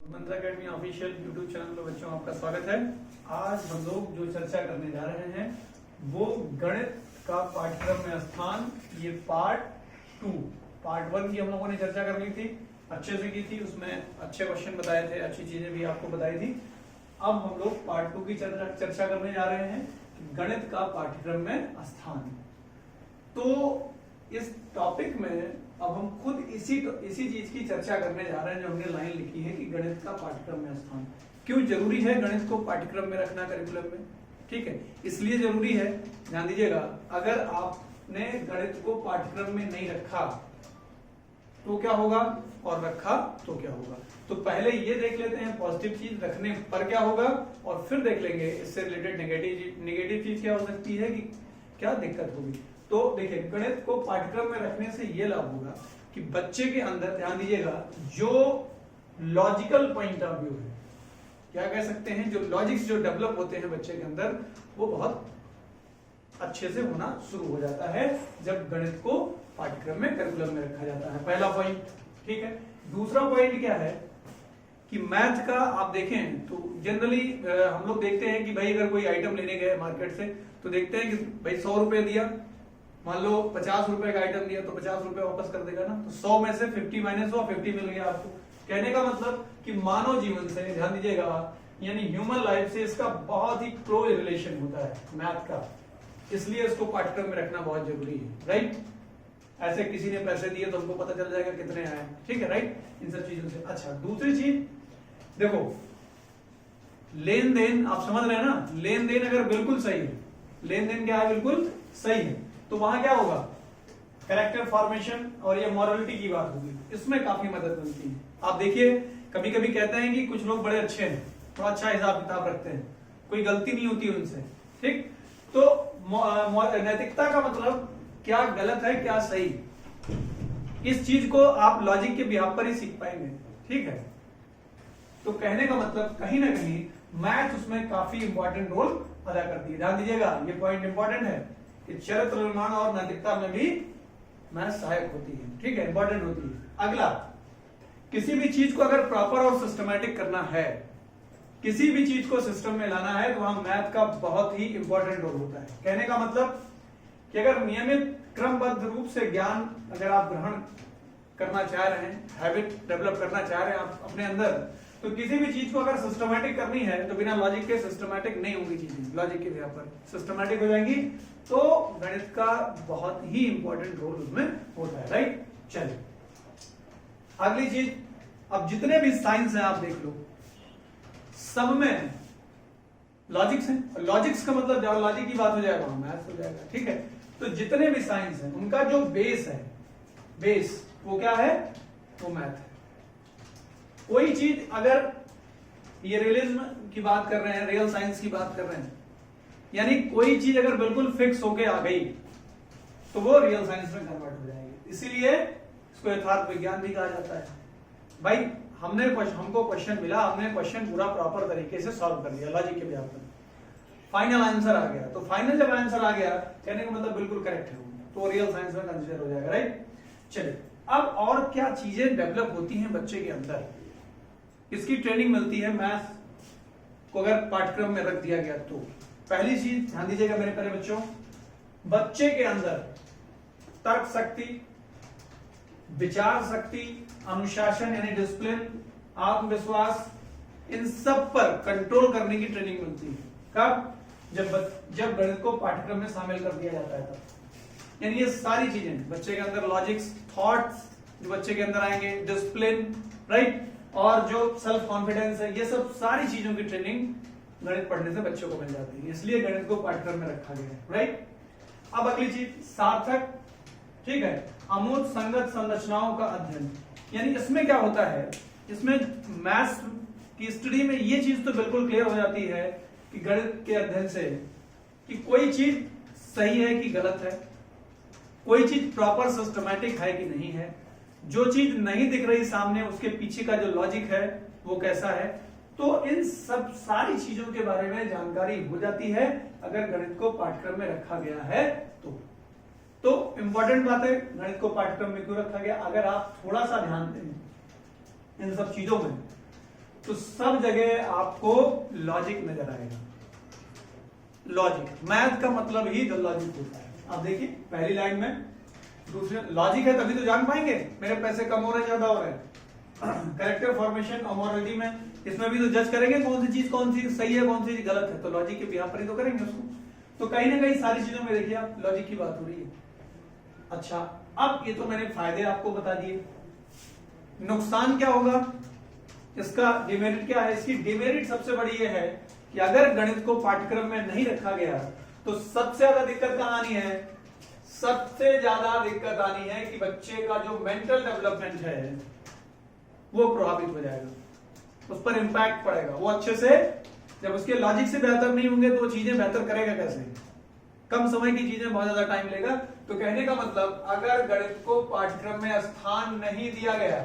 मंत्र academy official YouTube channel में बच्चों आपका स्वागत है। आज हम लोग जो चर्चा करने जा रहे हैं वो गणित का पाठ्यक्रम में स्थान, ये पार्ट 1 की हम लोगों ने चर्चा कर ली थी, अच्छे से की थी, उसमें अच्छे क्वेश्चन बताए थे, अच्छी चीजें भी आपको बताई थी। अब हम लोग पार्ट 2 की चर्चा करने जा रहे हैं, गणित का पाठ्यक्रम में स्थान। तो इस टॉपिक में अब हम खुद इसी चीज की चर्चा करने जा रहे हैं जो हमने लाइन लिखी है कि गणित का पाठ्यक्रम में स्थान क्यों जरूरी है, गणित को पाठ्यक्रम में रखना करिकुलम में। ठीक है, इसलिए जरूरी है, ध्यान दीजिएगा, अगर आपने गणित को पाठ्यक्रम में नहीं रखा तो क्या होगा और रखा तो क्या होगा। तो पहले ये देख लेते हैं पॉजिटिव चीज रखने पर क्या होगा और फिर देख लेंगे इससे रिलेटेड नेगेटिव चीज क्या हो सकती है कि क्या दिक्कत होगी। तो देखिए, गणित को पाठ्यक्रम में रखने से ये लाभ होगा कि बच्चे के अंदर, ध्यान दीजिएगा, जो लॉजिकल पॉइंट ऑफ व्यू है, क्या कह सकते हैं, जो लॉजिक्स जो डेवलप होते हैं बच्चे के अंदर, वो बहुत अच्छे से होना शुरू हो जाता है जब गणित को पाठ्यक्रम में करिकुलम में रखा जाता है। पहला पॉइंट, ठीक है। दूसरा पॉइंट क्या है कि मैथ का आप देखें तो जनरली हम लोग देखते हैं कि भाई अगर कोई आइटम लेने गए मार्केट से तो देखते हैं कि भाई 100 रुपए दिया, मान लो 50 रुपए का आइटम दिया तो 50 रुपए वापस कर देगा ना, तो 100 में से 50 माइनस हुआ, 50 मिल गया आपको। कहने का मतलब कि मानव जीवन से, ध्यान दीजिएगा, यानी ह्यूमन लाइफ से इसका बहुत ही क्लोज रिलेशन होता है मैथ का, इसलिए इसको पाठ्यक्रम में रखना बहुत जरूरी है, राइट। ऐसे किसी ने पैसे दिए तो हमको पता चल जाएगा कितने आए, ठीक है, राइट, इन सब चीजों से। अच्छा, दूसरी चीज देखो, लेन देन आप समझ रहे हैं ना, लेन देन अगर बिल्कुल सही है, लेन देन क्या है, बिल्कुल सही है, तो वहां क्या होगा, कैरेक्टर फॉर्मेशन और ये मॉरलिटी की बात होगी, इसमें काफी मदद मिलती है। आप देखिए, कभी कभी कहते हैं कि कुछ लोग बड़े अच्छे हैं, थोड़ा अच्छा हिसाब किताब रखते हैं, कोई गलती नहीं होती उनसे, ठीक। तो नैतिकता का मतलब क्या गलत है क्या सही, इस चीज को आप लॉजिक के बिहाफ पर ही सीख पाएंगे, ठीक है। तो कहने का मतलब कहीं ना कहीं मैथ उसमें काफी इंपॉर्टेंट रोल अदा करती है। ध्यान दीजिएगा, ये पॉइंट इंपॉर्टेंट है कि चरित्र निर्माण और नैतिकता में भी मैथ सहायक होती है, ठीक है, इंपॉर्टेंट होती है। अगला, किसी भी चीज को अगर प्रॉपर और सिस्टमैटिक करना है, किसी भी चीज को सिस्टम में लाना है, तो वहां मैथ का बहुत ही इंपॉर्टेंट रोल होता है। कहने का मतलब कि अगर नियमित क्रमबद्ध रूप से ज्ञान अगर आप ग्रहण करना चाह रहे हैं, हैबिट डेवलप करना चाह रहे हैं आप अपने अंदर, तो किसी भी चीज को अगर सिस्टमैटिक करनी है तो बिना लॉजिक के सिस्टमैटिक नहीं होंगी चीजें, लॉजिक के बिहाफ पर सिस्टमैटिक हो जाएंगी, तो गणित का बहुत ही इंपॉर्टेंट रोल उसमें होता है, राइट। चलिए अगली चीज, अब जितने भी साइंस हैं आप देख लो, सब में लॉजिक्स हैं। लॉजिक्स का मतलब जब लॉजिक की बात हो जाएगा वहां मैथ्स हो जाएगा, ठीक है। तो जितने भी साइंस हैं उनका जो बेस है, बेस वो क्या है, वो मैथ है। कोई चीज अगर ये रियलिज्म की बात कर रहे हैं, रियल साइंस की बात कर रहे हैं, यानी कोई चीज अगर बिल्कुल फिक्स होके आ गई तो वो रियल साइंस में कन्वर्ट हो जाएगी, इसीलिए इसको यथार्थ विज्ञान भी कहा जाता है। भाई हमको क्वेश्चन मिला, हमने क्वेश्चन पूरा प्रॉपर तरीके से सॉल्व कर दिया लॉजिक के बिहाफ पर, फाइनल आंसर आ गया, तो फाइनल जब आंसर आ गया कहने का मतलब बिल्कुल करेक्ट है, तो रियल साइंस में कंसीडर हो जाएगा, राइट। चलिए, अब और क्या चीजें डेवलप होती हैं बच्चे के अंदर, इसकी ट्रेनिंग मिलती है मैथ को अगर पाठ्यक्रम में रख दिया गया तो। पहली चीज ध्यान दीजिएगा मेरे प्यारे बच्चों, बच्चे के अंदर तर्क शक्ति, विचार शक्ति, अनुशासन यानी डिसिप्लिन, आत्मविश्वास, इन सब पर कंट्रोल करने की ट्रेनिंग मिलती है। कब, जब गणित को पाठ्यक्रम में शामिल कर दिया जाता है तब। यानी ये सारी चीजें बच्चे के अंदर, लॉजिक्स, थॉट्स जो बच्चे के अंदर आएंगे, डिसिप्लिन, राइट, और जो सेल्फ कॉन्फिडेंस है, ये सब सारी चीजों की ट्रेनिंग गणित पढ़ने से बच्चों को मिल जाती है, इसलिए गणित को पाठ्यक्रम में रखा गया है, राइट। अब अगली चीज, सार्थक, ठीक है, अमूर्त संगत संरचनाओं का अध्ययन, यानी इसमें क्या होता है, इसमें मैथ्स की स्टडी में ये चीज तो बिल्कुल क्लियर हो जाती है कि गणित के अध्ययन से कि कोई चीज सही है कि गलत है, कोई चीज प्रॉपर सिस्टमैटिक है कि नहीं है, जो चीज नहीं दिख रही सामने उसके पीछे का जो लॉजिक है वो कैसा है, तो इन सब सारी चीजों के बारे में जानकारी हो जाती है अगर गणित को पाठ्यक्रम में रखा गया है तो इंपॉर्टेंट बात है, गणित को पाठ्यक्रम में क्यों रखा गया, अगर आप थोड़ा सा ध्यान दें इन सब चीजों में तो सब जगह आपको लॉजिक नजर आएगा। लॉजिक, मैथ का मतलब ही लॉजिक होता है। आप देखिए पहली लाइन में, दूसरे लॉजिक है तभी तो जान पाएंगे मेरे पैसे कम हो रहे ज्यादा हो रहे हैं। कैरेक्टर फॉर्मेशन और मोरालिटी में, इसमें भी तो जज करेंगे कौन सी चीज कौन सी सही है कौन सी चीज गलत है, तो लॉजिक के बिहाफ पर ही तो करेंगे उसको। तो कहीं ना कहीं सारी चीजों में देखिए आप लॉजिक की बात हो रही है। अच्छा, अब ये तो मैंने फायदे आपको बता दिए, नुकसान क्या होगा, इसका डिमेरिट क्या है। इसकी डिमेरिट सबसे बड़ी ये है कि अगर गणित को पाठ्यक्रम में नहीं रखा गया तो सबसे ज्यादा दिक्कत कहां आनी है, सबसे ज्यादा दिक्कत आनी है कि बच्चे का जो मेंटल डेवलपमेंट है वो प्रभावित हो जाएगा, उस पर इंपैक्ट पड़ेगा। वो अच्छे से, जब उसके लॉजिक से बेहतर नहीं होंगे तो वो चीजें बेहतर करेगा कैसे, कम समय की चीजें बहुत ज्यादा टाइम लेगा। तो कहने का मतलब अगर गणित को पाठ्यक्रम में स्थान नहीं दिया गया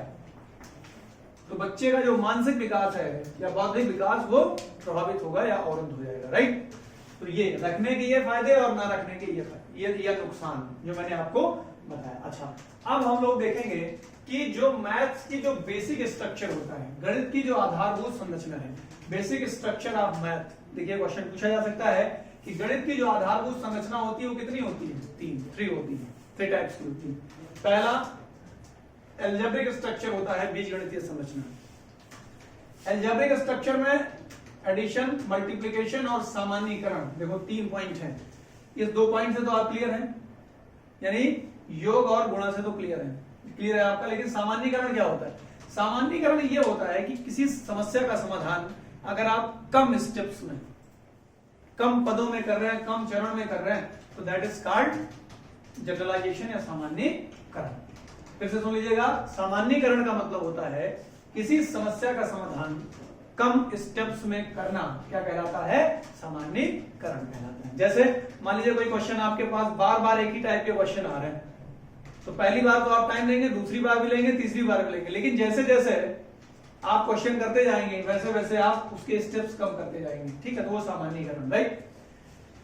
तो बच्चे का जो मानसिक विकास है या बौद्धिक विकास वो प्रभावित होगा या अवरुद्ध हो जाएगा, राइट। तो ये रखने के ये फायदे और ना रखने के ये नुकसान जो मैंने आपको बताया। अच्छा, अब हम लोग देखेंगे कि जो मैथ्स की जो बेसिक स्ट्रक्चर होता है, गणित की जो आधारभूत संरचना है, बेसिक स्ट्रक्चर ऑफ मैथ। देखिए क्वेश्चन पूछा जा सकता है कि गणित की जो आधारभूत संरचना होती है वो कितनी होती है, थ्री होती है, 3 टाइप्स की होती है। पहला एल्जेब्रिक स्ट्रक्चर होता है, बीजगणितीय संरचना। एल्जेब्रिक स्ट्रक्चर में एडिशन, मल्टीप्लिकेशन और सामान्यीकरण, देखो 3 पॉइंट हैं। इस 2 पॉइंट से तो आप क्लियर हैं, यानी योग और गुणा से तो क्लियर है आपका। लेकिन सामान्यीकरण क्या होता है, सामान्यीकरण ये होता है कि किसी समस्या का समाधान अगर आप कम स्टेप्स में, कम पदों में कर रहे हैं, कम चरण में कर रहे हैं, तो दैट इज कॉल्ड जनरलाइजेशन या सामान्यीकरण। फिर से सुन लीजिएगा, सामान्यीकरण का मतलब होता है किसी समस्या का समाधान कम स्टेप्स में करना क्या कहलाता है, सामान्यीकरण कहलाता है। जैसे मान लीजिए कोई क्वेश्चन आपके पास बार बार एक ही टाइप के क्वेश्चन आ रहे हैं, तो पहली बार तो आप टाइम लेंगे, दूसरी बार भी लेंगे, तीसरी बार भी लेंगे, लेकिन जैसे जैसे आप क्वेश्चन करते जाएंगे वैसे वैसे आप उसके स्टेप्स कम करते जाएंगे, ठीक है। तो वो सामान्यीकरण, राइट।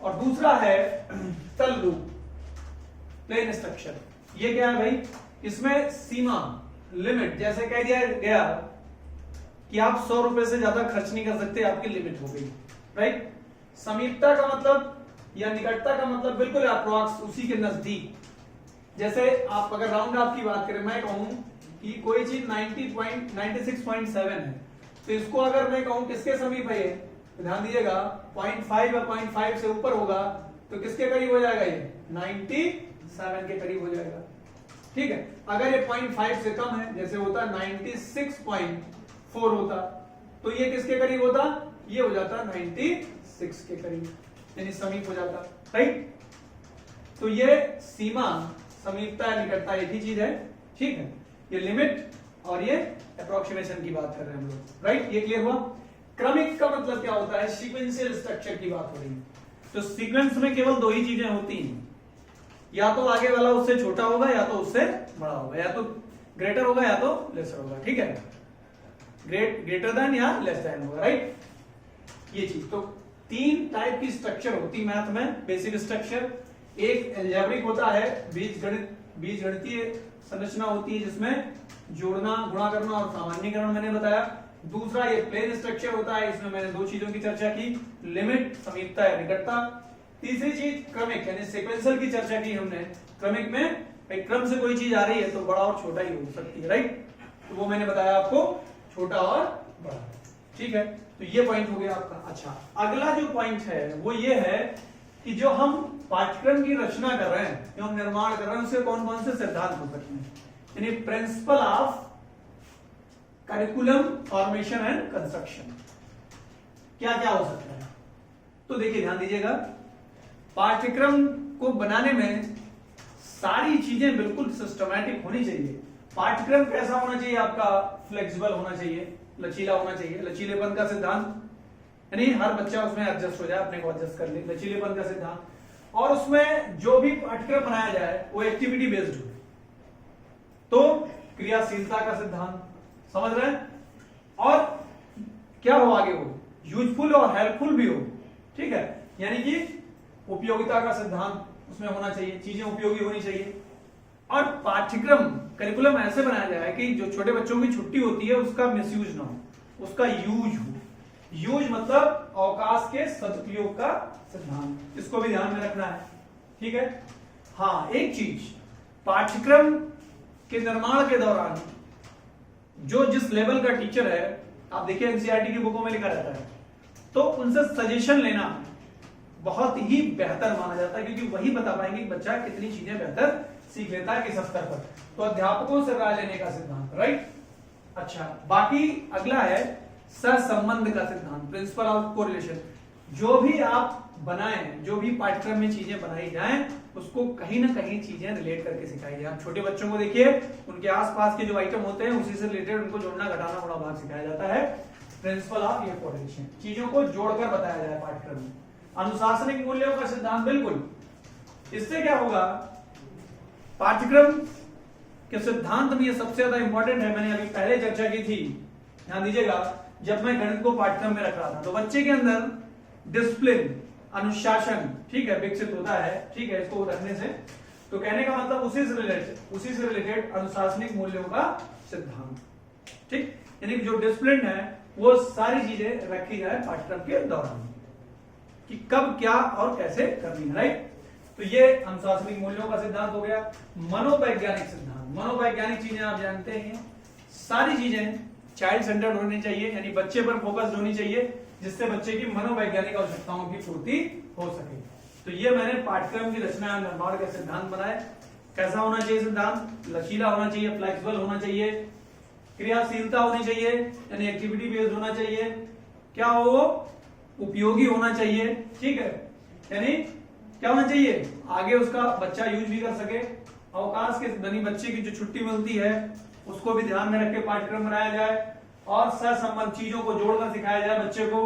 और दूसरा है तल रूप, प्लेन स्ट्रक्चर। ये क्या है भाई, इसमें सीमा, लिमिट, जैसे कह दिया गया कि आप 100 रुपए से ज्यादा खर्च नहीं कर सकते, आपकी लिमिट हो गई, राइट। समीपता का मतलब या निकटता का मतलब बिल्कुल अप्रॉक्स, उसी के नजदीक। जैसे आप अगर राउंड ऑफ की बात करें, मैं कहूं कि कोई चीज 96.7 है, तो इसको अगर मैं कहूं किसके समीप है, तो ध्यान दीजिएगा 0.5 या 0.5 से ऊपर होगा तो किसके करीब हो जाएगा, ये 97 के करीब हो जाएगा, ठीक है। अगर ये 0.5 से कम है, जैसे होता 96.4 होता, तो ये किसके करीब होता, ये हो जाता 96 के करीब, यानी समीप हो जाता, राइट। तो ये सीमा, समीपता या निकटता एक ही चीज है, ठीक है। ये लिमिट और ये अप्रोक्सीमेशन की बात कर रहे हैं हम लोग, राइट। ये क्लियर हुआ। क्रमिक का मतलब क्या होता है, सीक्वेंशियल स्ट्रक्चर की बात हो रही है। तो सीक्वेंस में केवल 2 ही चीजें होती हैं, या तो आगे वाला उससे छोटा होगा या तो उससे बड़ा होगा, या तो ग्रेटर होगा या तो लेसर होगा, ठीक है। ग्रेटर देन या लेस देन होगा, राइट। ये चीज, तो 3 टाइप की स्ट्रक्चर होती मैथ में, बेसिक स्ट्रक्चर। एक एल्जेब्रिक होता है, बीजगणितीय संरचना होती है जिसमें जोड़ना, गुणा करना और सामान्यीकरण मैंने बताया। दूसरा ये प्लेन स्ट्रक्चर होता है, इसमें मैंने 2 चीजों की चर्चा की, लिमिट, समीपता या निकटता। तीसरी चीज क्रमिक यानी सीक्वेंशियल की चर्चा की हमने। क्रमिक में भाई क्रम से कोई चीज आ रही है तो बड़ा और छोटा ही हो सकती है, राइट। तो वो मैंने बताया आपको, छोटा और बड़ा, ठीक है। तो ये पॉइंट हो गया आपका। अच्छा, अगला जो पॉइंट है वो ये है कि जो हम पाठ्यक्रम की रचना कर रहे हैं, जो हम निर्माण कर रहे हैं, उसके कौन कौन से सिद्धांत हो सकते हैं, यानी principle of curriculum formation and construction, क्या क्या हो सकता है। तो देखिए ध्यान दीजिएगा, पाठ्यक्रम को बनाने में सारी चीजें बिल्कुल सिस्टमैटिक होनी चाहिए। पाठ्यक्रम कैसा होना चाहिए आपका, फ्लेक्सिबल होना चाहिए, लचीला होना चाहिए। लचीलेपन का सिद्धांत, यानी हर बच्चा उसमें एडजस्ट हो जाए, अपने को एडजस्ट कर ले, लचीलेपन का सिद्धांत। और उसमें जो भी पाठ्यक्रम बनाया जाए वो एक्टिविटी बेस्ड हो, तो क्रियाशीलता का सिद्धांत, समझ रहे हैं। और क्या हो आगे, वो यूजफुल और हेल्पफुल भी हो, ठीक है, यानी कि उपयोगिता का सिद्धांत उसमें होना चाहिए, चीजें उपयोगी होनी चाहिए। और पाठ्यक्रम करिकुलम ऐसे बनाया जाए कि जो छोटे बच्चों की छुट्टी होती है उसका मिसयूज ना हो, उसका यूज हो। यूज मतलब अवकाश के सदुपयोग का सिद्धांत, इसको भी ध्यान में रखना है, ठीक है। हाँ, एक चीज, पाठ्यक्रम के निर्माण के दौरान जो जिस लेवल का टीचर है, आप देखिए एनसीईआरटी की बुकों में लिखा रहता है, तो उनसे सजेशन लेना बहुत ही बेहतर माना जाता है, क्योंकि वही बता पाएंगे कि बच्चा कितनी चीजें बेहतर सीख लेता है किस स्तर पर। तो अध्यापकों से राय लेने का सिद्धांत, राइट। अच्छा, बाकी अगला है सहसंबंध का सिद्धांत, प्रिंसिपल ऑफ कोरिलेशन। जो भी आप बनाएं, जो भी पाठ्यक्रम में चीजें बनाई जाएं, उसको कहीं ना कहीं चीजें रिलेट करके सिखाई जाए। आप छोटे बच्चों को देखिए, उनके आसपास के जो आइटम होते हैं उसी से रिलेटेड उनको जोड़ना घटाना बड़ा भाग सिखाया जाता है। प्रिंसिपल ऑफ ये कोरिलेशन, चीजों को जोड़कर बताया जाए पाठ्यक्रम में। अनुशासनिक मूल्यों का सिद्धांत, बिल्कुल, इससे क्या होगा, पाठ्यक्रम के सिद्धांत में ये सबसे ज्यादा इंपॉर्टेंट है। मैंने अभी पहले चर्चा की थी, ध्यान दीजिएगा। जब मैं गणित को पाठ्यक्रम में रख रहा था तो बच्चे के अंदर डिसिप्लिन, अनुशासन, ठीक है, विकसित होता है, ठीक है, इसको रखने से। तो कहने का मतलब उसी से रिलेटेड अनुशासनिक मूल्यों का सिद्धांत, ठीक, यानी जो डिसिप्लिन है वो सारी चीजें रखी जाए पाठ्यक्रम के दौरान, कि कब क्या और कैसे करनी है, राइट। तो ये अनुशासनिक मूल्यों का सिद्धांत हो गया। मनोवैज्ञानिक सिद्धांत, मनोवैज्ञानिक चीजें आप जानते हैं, सारी चीजें चाइल्ड सेंटर्ड होनी चाहिए, यानी बच्चे पर फोकस्ड होनी चाहिए, जिससे बच्चे की मनोवैज्ञानिक आवश्यकताओं की पूर्ति हो सके। तो ये मैंने पाठ्यक्रम की रचना और निर्माण के सिद्धांत बनाए। कैसा होना चाहिए सिद्धांत? लचीला होना चाहिए, फ्लेक्सिबल होना चाहिए, क्रियाशीलता होनी चाहिए, यानी एक्टिविटी बेस्ड होना चाहिए, क्या हो वो, उपयोगी होना चाहिए, ठीक है, यानी क्या होना चाहिए, आगे उसका बच्चा यूज भी कर सके। अवकाश के यानी बच्चे की जो छुट्टी मिलती है उसको भी ध्यान में रख के पाठ्यक्रम बनाया जाए, और सहसंबंध चीजों को जोड़कर सिखाया जाए बच्चे को।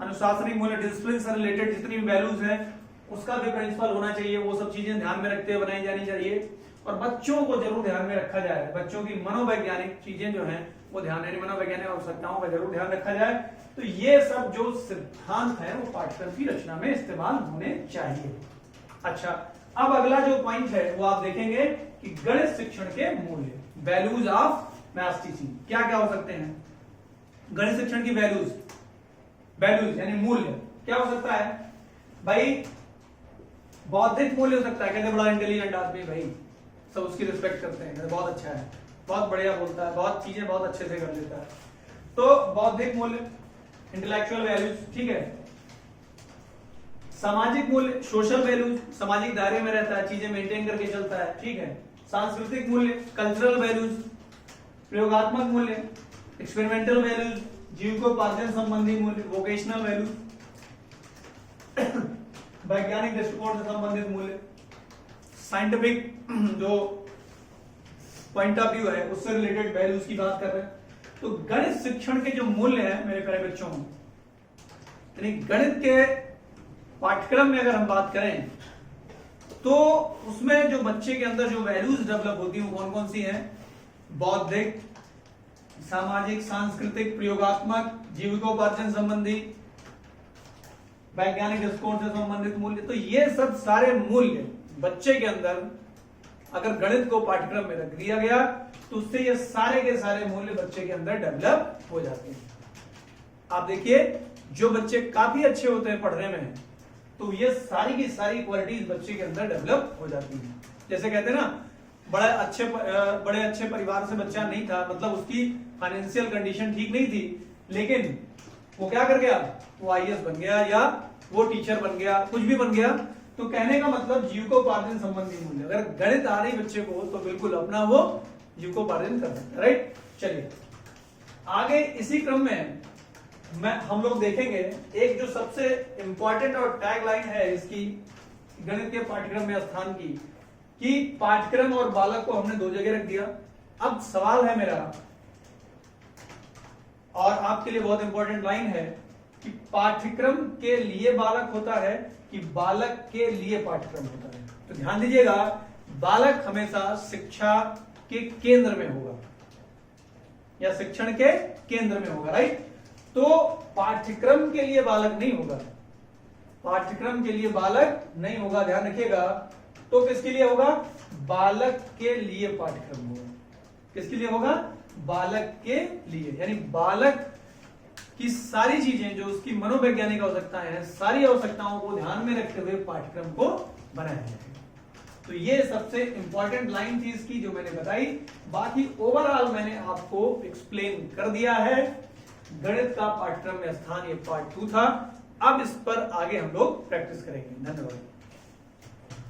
अनुशासनिक मूल्य, डिसिप्लिन से रिलेटेड जितनी भी वैल्यूज हैं उसका भी प्रिंसिपल होना चाहिए, वो सब चीजें ध्यान में रखते हुए बनाई जानी चाहिए। और बच्चों को जरूर ध्यान में रखा जाए, बच्चों की मनोवैज्ञानिक चीजें जो हैं वो ध्यान, यानी मनोवैज्ञानिक आवश्यकताओं का जरूर ध्यान रखा जाए। तो ये सब जो सिद्धांत है वो पाठ्यक्रम की रचना में इस्तेमाल होने चाहिए। अच्छा, अब अगला जो पॉइंट है वो आप देखेंगे कि गणित शिक्षण के मूल्य, वैल्यूज ऑफ मैथ्स टीचिंग, क्या क्या हो सकते हैं गणित शिक्षण की वैल्यूज, वैल्यूज यानी मूल्य क्या हो सकता है भाई? बौद्धिक मूल्य हो सकता है, कहते बड़ा इंटेलिजेंट आदमी भाई, सब उसकी रिस्पेक्ट करते हैं, बहुत अच्छा है, बहुत बढ़िया बोलता है, बहुत चीजें बहुत अच्छे से कर लेता है, तो बौद्धिक मूल्य, इंटेलेक्चुअल वैल्यूज, ठीक है। सामाजिक मूल्य, सोशल वैल्यूज, सामाजिक दायरे में रहता है, चीजें मेंटेन करके चलता है, ठीक है। सांस्कृतिक मूल्य, कल्चरल वैल्यूज, प्रयोगात्मक मूल्य, एक्सपेरिमेंटल वैल्यूज, जीविकोपार्जन संबंधी मूल्य, वोकेशनल वैल्यूज, वैज्ञानिक दृष्टिकोण से संबंधित मूल्य, साइंटिफिक जो पॉइंट ऑफ व्यू है उससे रिलेटेड वैल्यूज की बात कर रहे हैं। तो गणित शिक्षण के जो मूल्य हैं मेरे प्यारे बच्चों, यानी गणित के पाठ्यक्रम में अगर हम बात करें तो उसमें जो बच्चे के अंदर जो वैल्यूज डेवलप होती हैं वो कौन कौन सी हैं? बौद्धिक, सामाजिक, सांस्कृतिक, प्रयोगात्मक, जीविकोपार्जन संबंधी, वैज्ञानिक दृष्टिकोण से संबंधित मूल्य। तो ये सब सारे मूल्य बच्चे के अंदर अगर गणित को पाठ्यक्रम में रख दिया गया तो उससे ये सारे के सारे मूल्य बच्चे के अंदर डेवलप हो जाते हैं। आप देखिए, जो बच्चे काफी अच्छे होते हैं पढ़ने में, तो ये सारी की सारी क्वालिटीज बच्चे के अंदर डेवलप हो जाती हैं। जैसे कहते हैं ना, बड़े अच्छे परिवार से बच्चा नहीं था, मतलब उसकी फाइनेंशियल कंडीशन ठीक नहीं थी, लेकिन वो क्या कर गया, वो आईएएस बन गया या वो टीचर बन गया, कुछ भी बन गया। तो कहने का मतलब जीविकोपार्जन संबंधी मूल्य, अगर गणित आ रही बच्चे को तो बिल्कुल अपना वो जीविकोपार्जन कर सकता है, राइट। चलिए आगे इसी क्रम में हम लोग देखेंगे एक जो सबसे इंपॉर्टेंट और टैग लाइन है इसकी गणित के पाठ्यक्रम में स्थान की, कि पाठ्यक्रम और बालक को हमने दो जगह रख दिया। अब सवाल है मेरा और आपके लिए बहुत इंपॉर्टेंट लाइन है कि पाठ्यक्रम के लिए बालक होता है कि बालक के लिए पाठ्यक्रम होता है? तो ध्यान दीजिएगा, बालक हमेशा शिक्षा के केंद्र में होगा या शिक्षण के केंद्र में होगा, राइट। तो पाठ्यक्रम के लिए बालक नहीं होगा, पाठ्यक्रम के लिए बालक नहीं होगा, ध्यान रखिएगा। तो किसके लिए होगा? बालक के लिए पाठ्यक्रम होगा। किसके लिए होगा? बालक के लिए, यानी बालक कि सारी चीजें जो उसकी मनोवैज्ञानिक आवश्यकताएं हैं, सारी आवश्यकताओं को ध्यान में रखते हुए पाठ्यक्रम को बनाया जाए। तो ये सबसे इंपॉर्टेंट लाइन थी इसकी जो मैंने बताई। बाकी ओवरऑल मैंने आपको एक्सप्लेन कर दिया है। गणित का पाठ्यक्रम में स्थान ये पार्ट 2 था। अब इस पर आगे हम लोग प्रैक्टिस करेंगे। धन्यवाद।